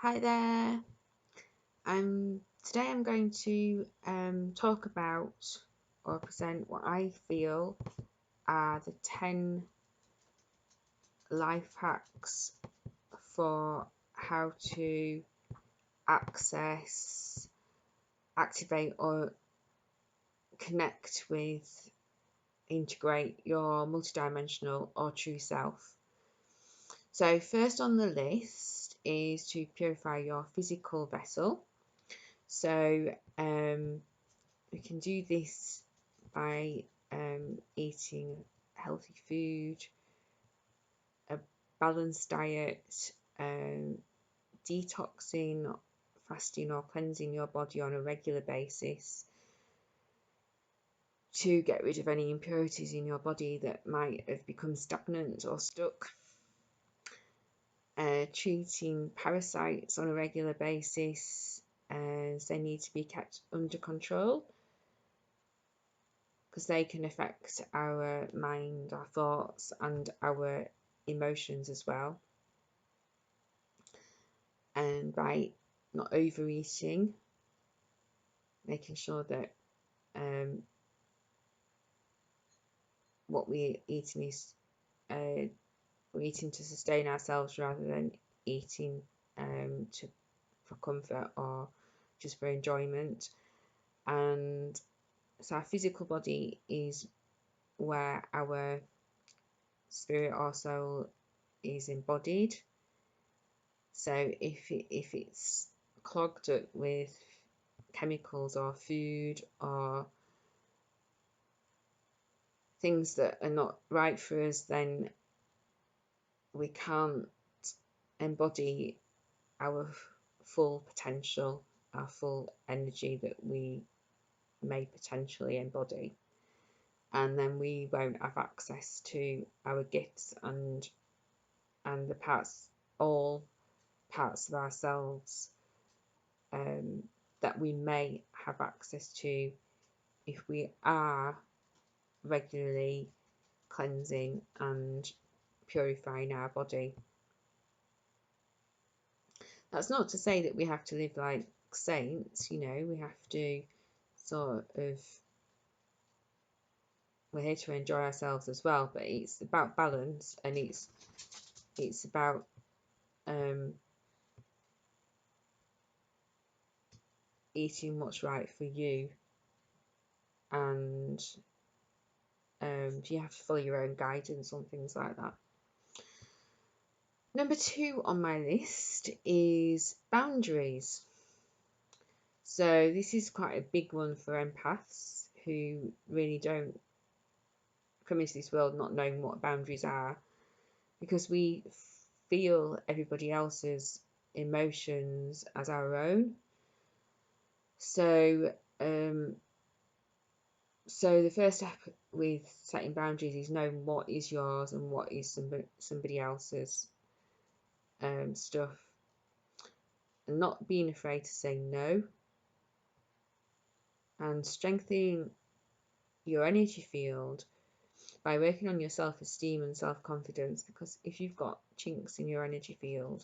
Hi there. Today I'm going to talk about or present what I feel are the 10 life hacks for how to access, activate, or connect with, integrate your multidimensional or true self. So, first on the list is to purify your physical vessel. So, we can do this by eating healthy food, a balanced diet, detoxing, fasting, or cleansing your body on a regular basis to get rid of any impurities in your body that might have become stagnant or stuck. Treating parasites on a regular basis as they need to be kept under control because they can affect our mind, our thoughts, and our emotions as well. And by not overeating, making sure that what we're eating is we're eating to sustain ourselves rather than eating for comfort or just for enjoyment. And so our physical body is where our spirit or soul is embodied. So if it's clogged up with chemicals or food or things that are not right for us, then we can't embody our full potential, our full energy that we may potentially embody. And then we won't have access to our gifts and the all parts of ourselves that we may have access to if we are regularly cleansing and purifying our body. That's not to say that we have to live like saints, we have to sort of, we're here to enjoy ourselves as well, but it's about balance, and it's about eating what's right for you, and you have to follow your own guidance on things like that. Number 2 on my list is boundaries. So this is quite a big one for empaths who really don't come into this world not knowing what boundaries are, because we feel everybody else's emotions as our own. So the first step with setting boundaries is knowing what is yours and what is somebody else's stuff, and not being afraid to say no, and strengthening your energy field by working on your self-esteem and self-confidence. Because if you've got chinks in your energy field,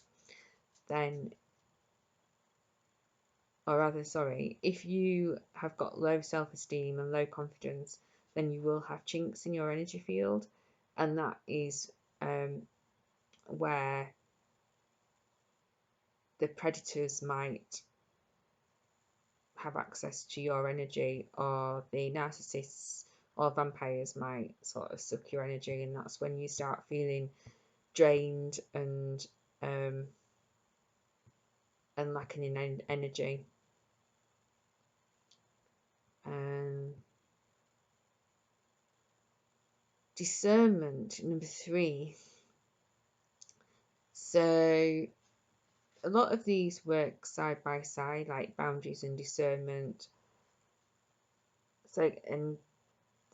then, or rather, sorry, if you have got low self-esteem and low confidence, then you will have chinks in your energy field, and that is where the predators might have access to your energy, or the narcissists or vampires might sort of suck your energy, and that's when you start feeling drained and lacking in energy. Discernment, number 3. So a lot of these work side by side, like boundaries and discernment. So, and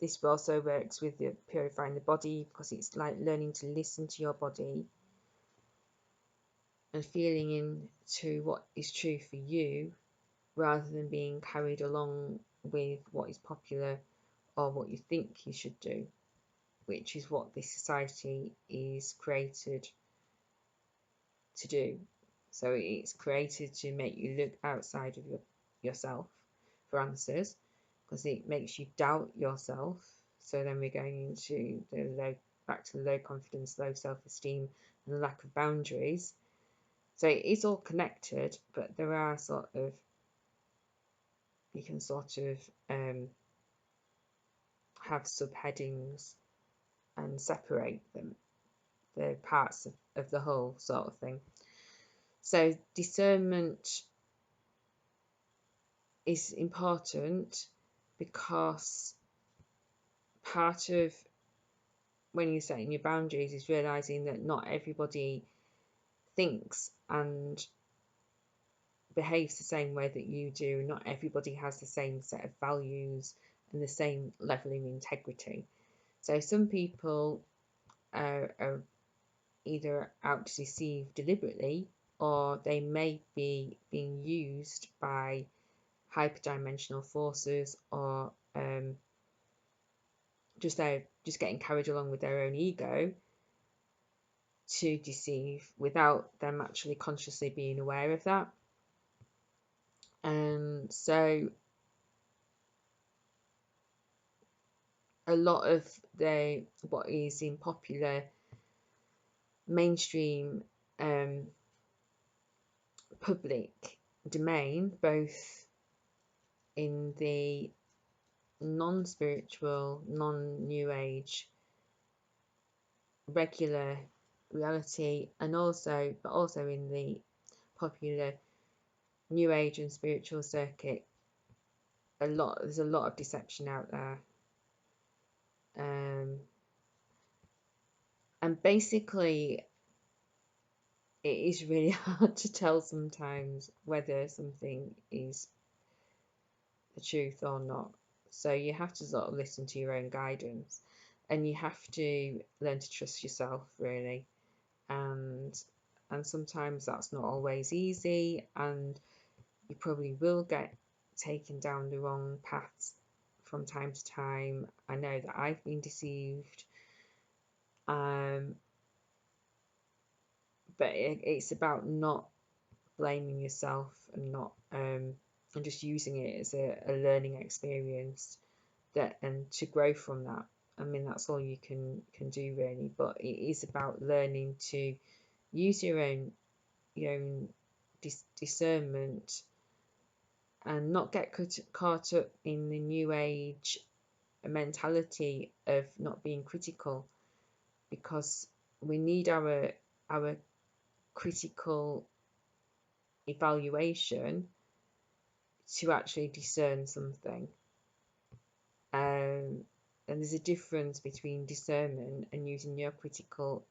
this also works with the purifying the body, because it's like learning to listen to your body and feeling into what is true for you, rather than being carried along with what is popular or what you think you should do, which is what this society is created to do. So it's created to make you look outside of yourself for answers, because it makes you doubt yourself. So then we're going into back to the low confidence, low self-esteem, and the lack of boundaries. So it's all connected, but there are you can have subheadings and separate them, the parts of the whole sort of thing. So discernment is important because part of when you're setting your boundaries is realizing that not everybody thinks and behaves the same way that you do. Not everybody has the same set of values and the same level of integrity. So some people are either out to deceive deliberately, or they may be being used by hyperdimensional forces, or just getting carried along with their own ego to deceive without them actually consciously being aware of that. And so a lot of what is in popular mainstream public domain, both in the non-spiritual, non-new age, regular reality, and also in the popular new age and spiritual circuit, there's a lot of deception out there. And basically it is really hard to tell sometimes whether something is the truth or not. So you have to sort of listen to your own guidance, and you have to learn to trust yourself, really. And sometimes that's not always easy, and you probably will get taken down the wrong paths from time to time. I know that I've been deceived, but it's about not blaming yourself and not and just using it as a learning experience, and to grow from that. I mean, that's all you can do, really. But it is about learning to use your own discernment, and not get caught up in the new age mentality of not being critical, because we need our critical evaluation to actually discern something. And there's a difference between discernment and using your critical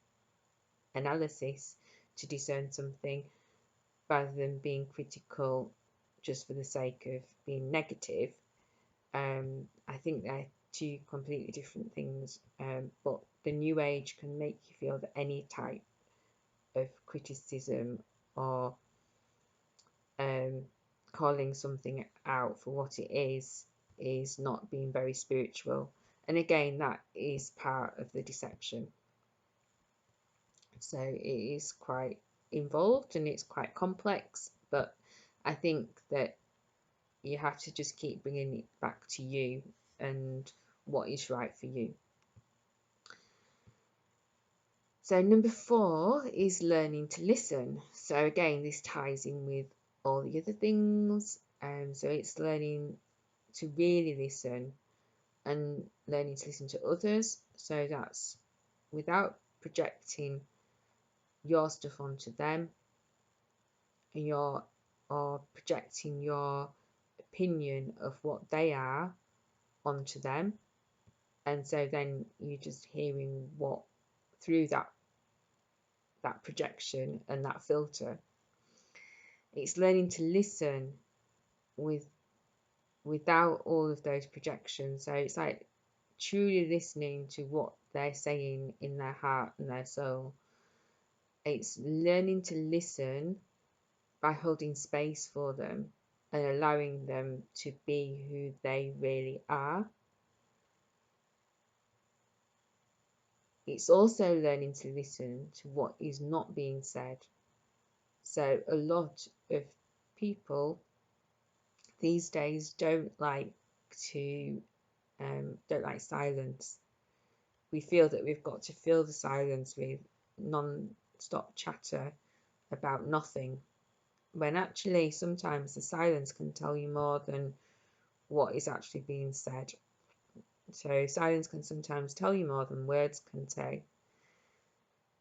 analysis to discern something, rather than being critical just for the sake of being negative. I think they're two completely different things. But the new age can make you feel that any type of criticism, or calling something out for what it is not being very spiritual. And again, that is part of the deception. So it is quite involved and it's quite complex, but I think that you have to just keep bringing it back to you and what is right for you. So number 4 is learning to listen. So again, this ties in with all the other things. So it's learning to really listen, and learning to listen to others. So that's without projecting your stuff onto them, and or projecting your opinion of what they are onto them. And so then you're just hearing what through that projection and that filter. It's learning to listen without all of those projections. So it's like truly listening to what they're saying in their heart and their soul. It's learning to listen by holding space for them and allowing them to be who they really are. It's also learning to listen to what is not being said, So a lot of people these days to don't like silence. We feel that we've got to fill the silence with non-stop chatter about nothing, when actually sometimes the silence can tell you more than what is actually being said. So silence can sometimes tell you more than words can say,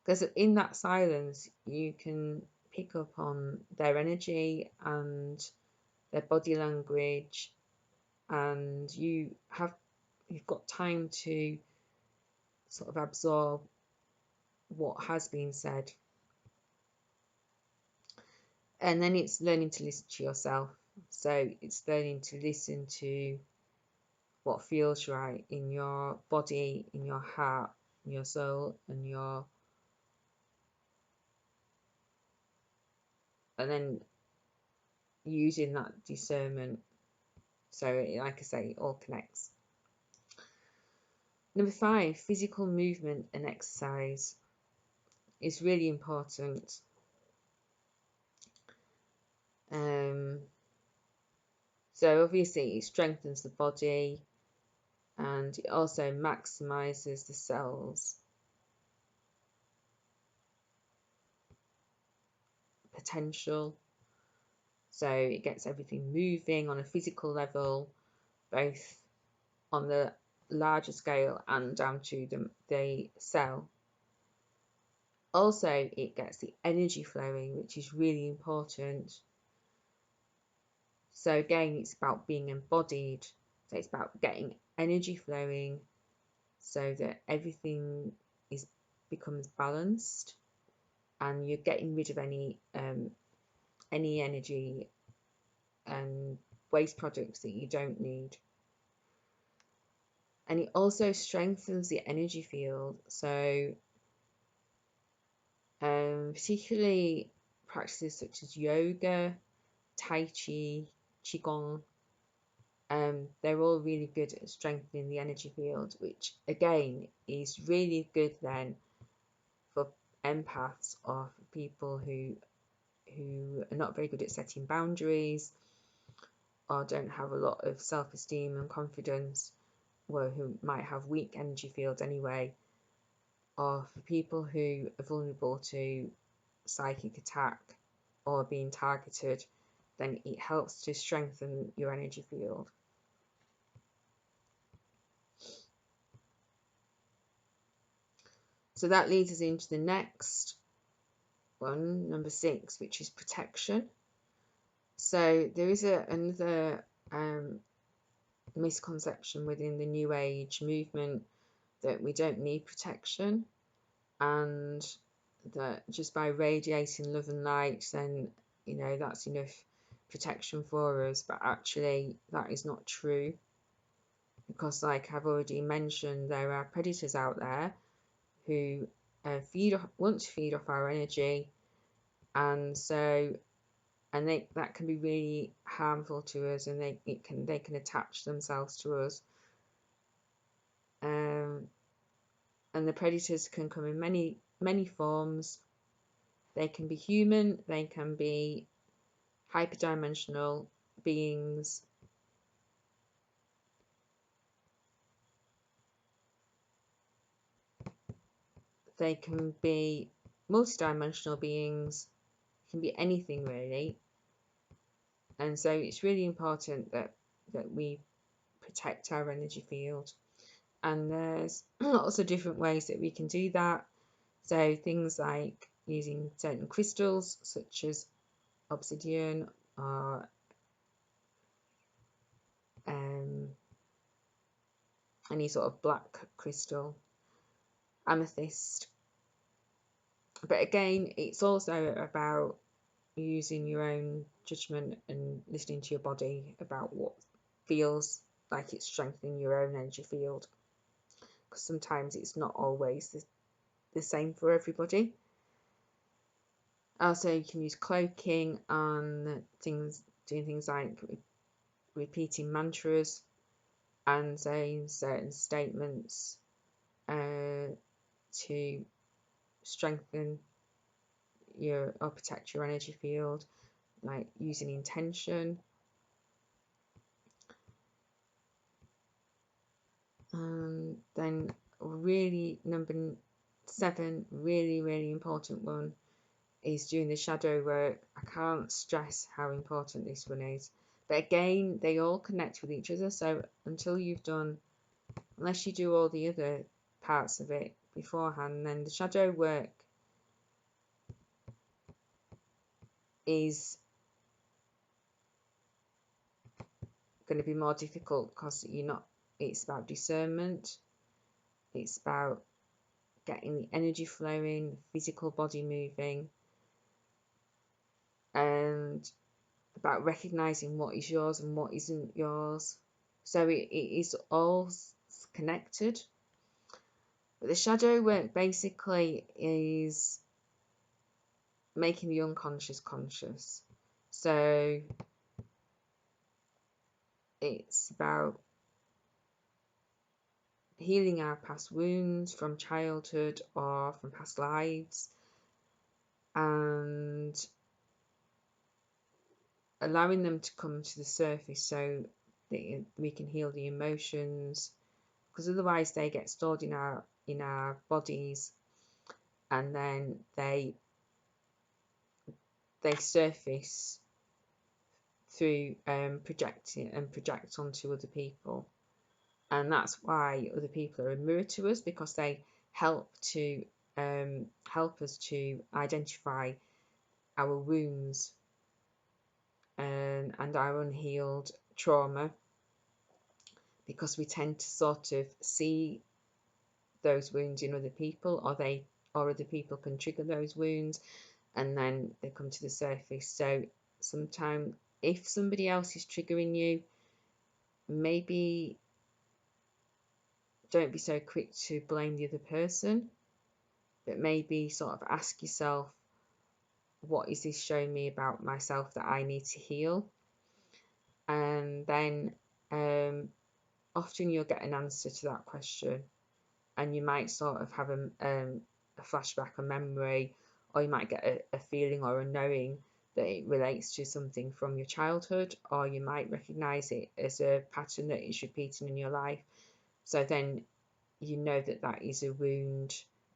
because in that silence you can pick up on their energy and their body language, and you've got time to sort of absorb what has been said. And then it's learning to listen to yourself. So it's learning to listen to what feels right in your body, in your heart, in your soul, and then using that discernment. So like I say, it all connects. Number 5, physical movement and exercise is really important. So obviously it strengthens the body, and it also maximizes the cells potential. So it gets everything moving on a physical level, both on the larger scale and down to the cell. Also, it gets the energy flowing, which is really important. So again, it's about being embodied. So it's about getting energy flowing so that everything becomes balanced, and you're getting rid of any energy and waste products that you don't need. And it also strengthens the energy field. So particularly practices such as yoga, tai chi, qigong, they're all really good at strengthening the energy field, which again is really good then for empaths or for people who are not very good at setting boundaries, or don't have a lot of self-esteem and confidence, or who might have weak energy fields anyway, or for people who are vulnerable to psychic attack or being targeted, then it helps to strengthen your energy field. So that leads us into the next one, number 6, which is protection. So there is another misconception within the New Age movement that we don't need protection, and that just by radiating love and light, then that's enough protection for us. But actually that is not true, because like I've already mentioned, there are predators out there who want to feed off our energy, and that can be really harmful to us, and they can attach themselves to us. And the predators can come in many forms. They can be human, they can be hyperdimensional beings, they can be multidimensional beings, it can be anything really. And so it's really important that we protect our energy field. And there's lots of different ways that we can do that. So things like using certain crystals such as obsidian or any sort of black crystal, amethyst. But again, it's also about using your own judgment and listening to your body about what feels like it's strengthening your own energy field, because sometimes it's not always the same for everybody. Also, you can use cloaking and doing things like repeating mantras and saying certain statements to strengthen your or protect your energy field, like using intention. Then really number 7, really important one, is doing the shadow work. I can't stress how important this one is. But again, they all connect with each other. So until you've done, unless you do all the other parts of it beforehand, then the shadow work is going to be more difficult because it's about discernment. It's about getting the energy flowing, physical body moving, and about recognizing what is yours and what isn't yours. So it is all connected. But the shadow work basically is making the unconscious conscious. So it's about healing our past wounds from childhood or from past lives, and allowing them to come to the surface so that we can heal the emotions, because otherwise they get stored in our bodies, and then they surface through project onto other people. And that's why other people are a mirror to us, because they help us to identify our wounds and our unhealed trauma, because we tend to sort of see those wounds in other people, or other people can trigger those wounds, and then they come to the surface. So sometimes if somebody else is triggering you, maybe don't be so quick to blame the other person, but maybe sort of ask yourself, what is this showing me about myself that I need to heal? And then often you'll get an answer to that question, and you might sort of have a flashback, a memory, or you might get a feeling or a knowing that it relates to something from your childhood, or you might recognize it as a pattern that is repeating in your life. So then you know that that is a wound,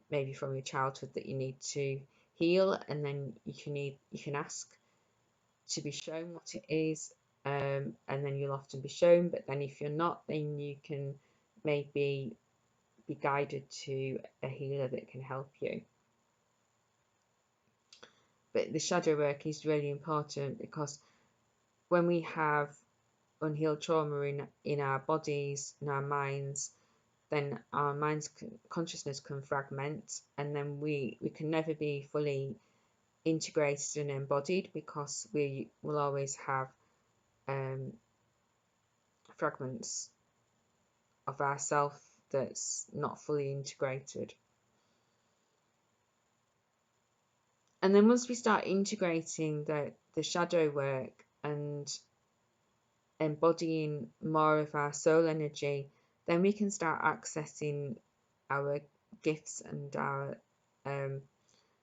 maybe from your childhood, that you need to heal, and then you can ask to be shown what it is, and then you'll often be shown. But then if you're not, then you can maybe be guided to a healer that can help you. But the shadow work is really important, because when we have unhealed trauma in our bodies, in our minds, then our mind's consciousness can fragment, and then we can never be fully integrated and embodied, because we will always have fragments of ourself that's not fully integrated. And then once we start integrating the shadow work and embodying more of our soul energy, then we can start accessing our gifts and our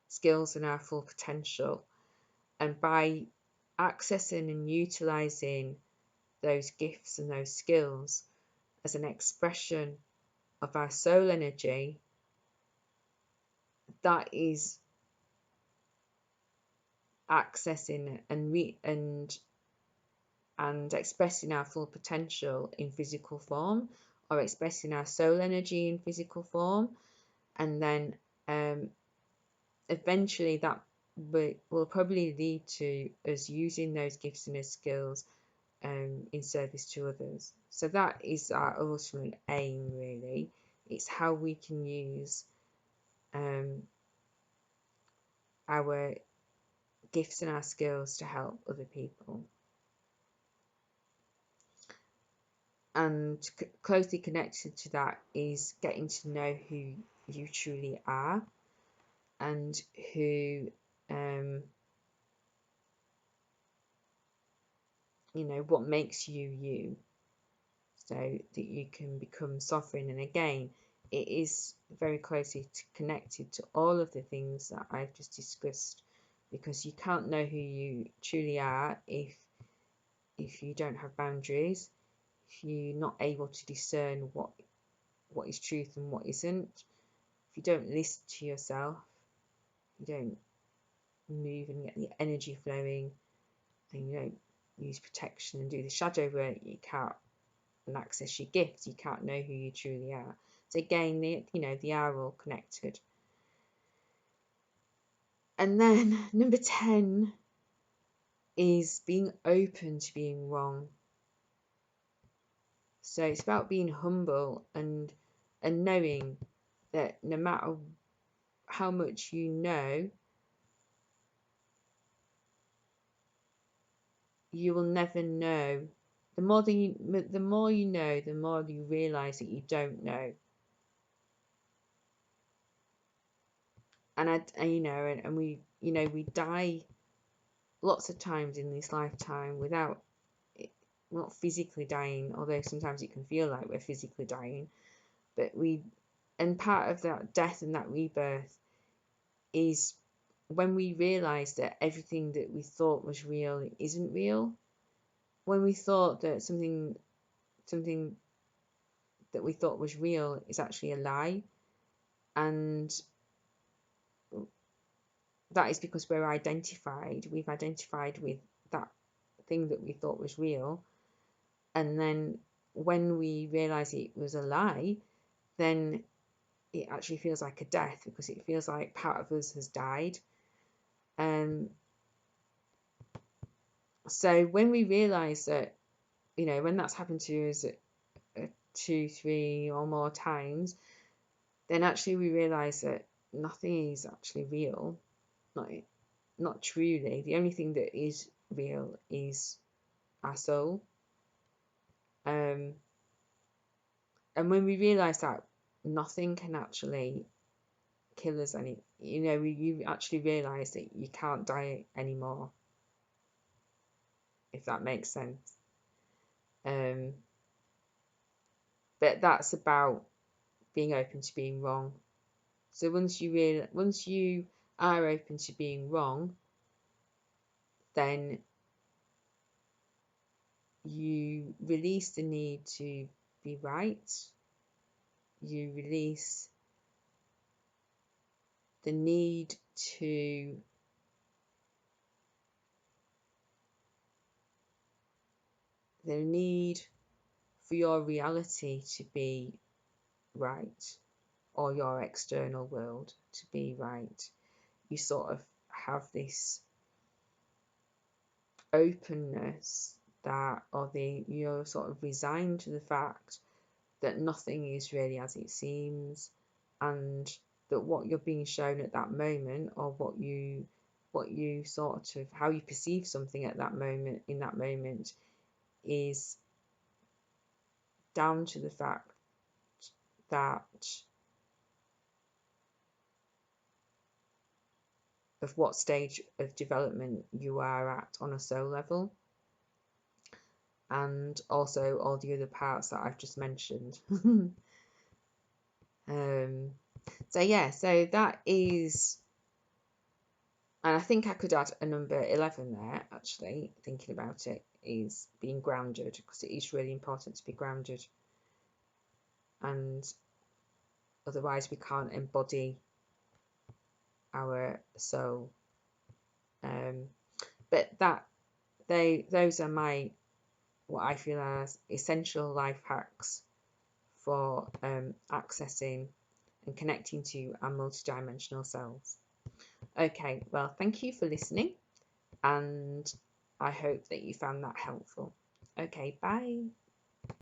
skills and our full potential. And by accessing and utilizing those gifts and those skills as an expression of our soul energy, that is accessing and expressing our full potential in physical form, or expressing our soul energy in physical form. And then eventually that will probably lead to us using those gifts and skills in service to others. So that is our ultimate aim, really. It's how we can use our gifts and our skills to help other people. And closely connected to that is getting to know who you truly are, and who what makes you you, so that you can become sovereign. And again, it is very closely connected to all of the things that I've just discussed because you can't know who you truly are if you don't have boundaries, if you're not able to discern what is truth and what isn't, if you don't listen to yourself, you don't move and get the energy flowing, and you don't use protection and do the shadow work, you can't access your gifts, you can't know who you truly are. So again, they are all connected. And then number 10 is being open to being wrong. So it's about being humble and knowing that no matter how much you know, you will never know. The more you know, the more you realize that you don't know. And we die lots of times in this lifetime without not physically dying, although sometimes it can feel like we're physically dying. But and part of that death and that rebirth is when we realize that everything that we thought was real isn't real. When we thought that something that we thought was real is actually a lie, and that is because we've identified with that thing that we thought was real. And then when we realize it was a lie, then it actually feels like a death, because it feels like part of us has died. So when we realize that, when that's happened to us 2, 3 or more times, then actually we realize that nothing is actually real, not truly. The only thing that is real is our soul. And when we realize that nothing can actually kill us, and you actually realize that you can't die anymore, if that makes sense. But that's about being open to being wrong. So once you are open to being wrong, then you release the need to be right. You release the need for your reality to be right, or your external world to be right. You sort of have this openness you're sort of resigned to the fact that nothing is really as it seems, and that what you're being shown at that moment, or what you sort of how you perceive something at that moment, is down to the fact that of what stage of development you are at on a soul level, and also all the other parts that I've just mentioned. So that is, and I think I could add a number 11 there, actually, thinking about it, is being grounded, because it is really important to be grounded, and otherwise we can't embody our soul. But those are what I feel as essential life hacks for accessing and connecting to our multidimensional selves. Okay, well, thank you for listening, and I hope that you found that helpful. Okay, bye.